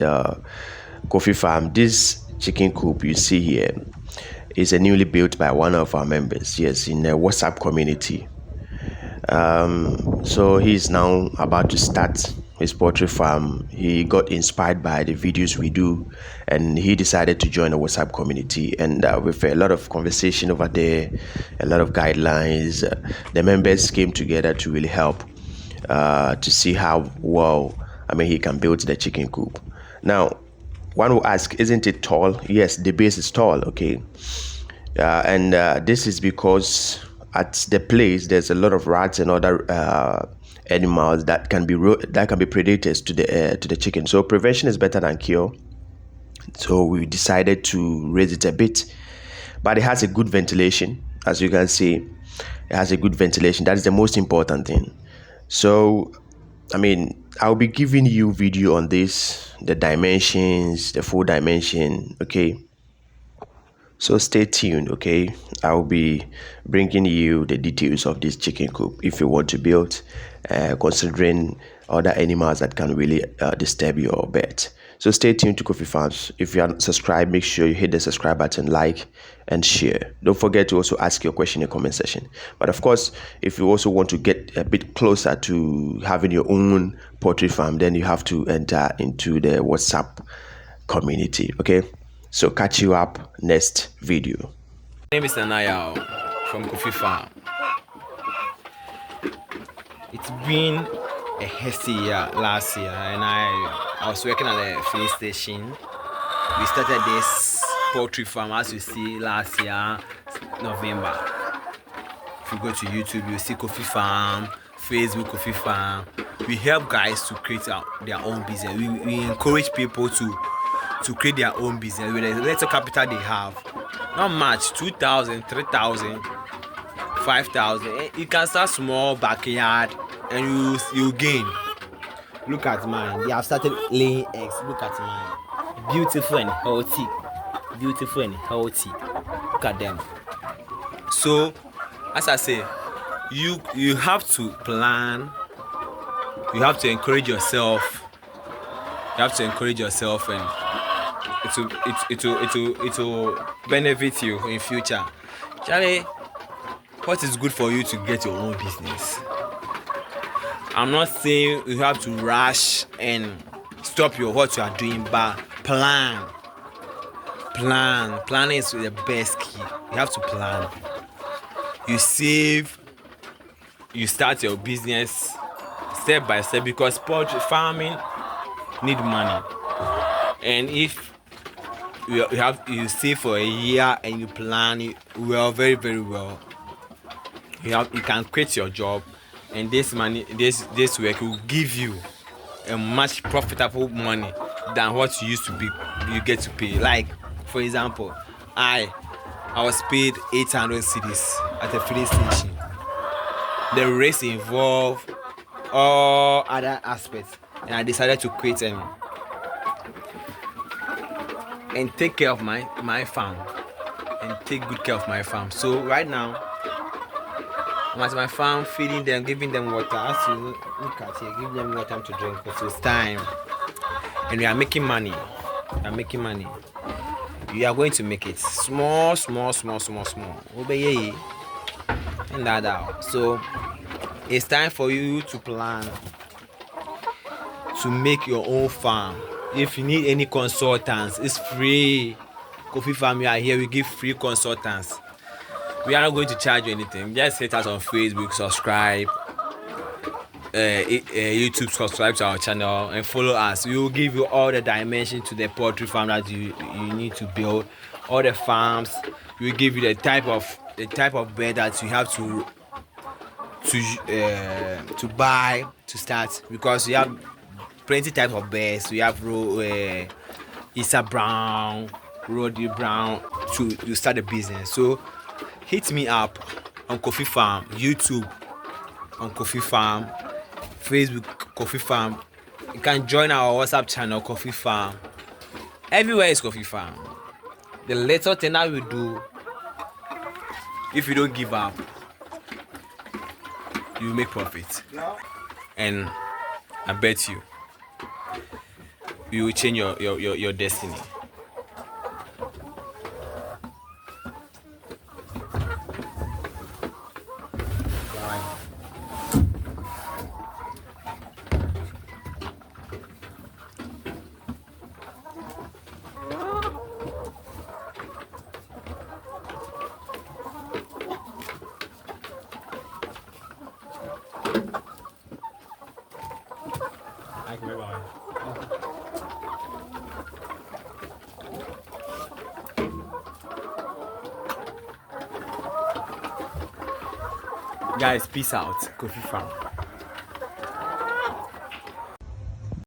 the coffee farm. This chicken coop you see here is a newly built by one of our members, yes, in a WhatsApp community. So he's now about to start his poultry farm. He got inspired by the videos we do, and he decided to join the WhatsApp community. And with a lot of conversation over there, a lot of guidelines, the members came together to really help to see how well, he can build the chicken coop. Now, one will ask, isn't it tall? Yes, the base is tall, okay. And this is because at the place there's a lot of rats and other animals that can be predators to the chicken. So prevention is better than cure. So we decided to raise it a bit, but it has a good ventilation. As you can see, it has a good ventilation. That is the most important thing. So I'll be giving you video on this, the dimensions, the full dimension, okay. So stay tuned, okay. I'll be bringing you the details of this chicken coop if you want to build, considering other animals that can really disturb your bed. So stay tuned to Coffee Farms. If you are not subscribed, make sure you hit the subscribe button, like and share. Don't forget to also ask your question in the comment section. But of course, if you also want to get a bit closer to having your own poultry farm, then you have to enter into the WhatsApp community, okay. So catch you up next video. My name is Anaya from Coffee Farm. It's been a hasty year last year, and I was working at the filling station. We started this poultry farm, as you see, last year, November. If you go to YouTube, you see Coffee Farm, Facebook Coffee Farm. We help guys to create their own business. We encourage people to create their own business with the little capital they have. Not much, 2,000, 3,000, 5,000. You can start small backyard and you gain. Look at mine. They have started laying eggs. Look at mine. Beautiful and healthy. Beautiful and healthy. Look at them. So, as I say, you have to plan. You have to encourage yourself. You have to encourage yourself, and it will benefit you in future. Charlie, what is good for you to get your own business? I'm not saying you have to rush and stop what you are doing, but plan. Planning is the best key. You have to plan. You save. You start your business step by step, because poultry farming need money. And if you save for a year and you plan it well, very very well, you can quit your job, and this money, this work will give you a much profitable money than what you get to pay. Like, for example, I was paid 800 cedis at a filling station. The race involved all other aspects, and I decided to quit and take care of my farm, and take good care of my farm. So right now, I'm at my farm, feeding them, giving them water. As you look at here, give them water to drink, because it's time, and we are making money. You are going to make it small, obey, and that out. So it's time for you to plan to make your own farm. If you need any consultants, it's free. Coffee Farm, you are here, we give free consultants. We are not going to charge you anything. Just hit us on Facebook, subscribe, YouTube, subscribe to our channel, and follow us. We will give you all the dimensions to the poultry farm that you need to build, all the farms. We will give you the type of bed that you have to buy to start, because we have plenty type of beds. We have Issa Brown, Roddy Brown to start a business. So hit me up on Coffee Farm, YouTube on Coffee Farm, Facebook Coffee Farm. You can join our WhatsApp channel, Coffee Farm. Everywhere is Coffee Farm. The little thing that we do, if you don't give up, you will make profit. And I bet you, you will change your destiny. Guys, peace out. Coffee farm.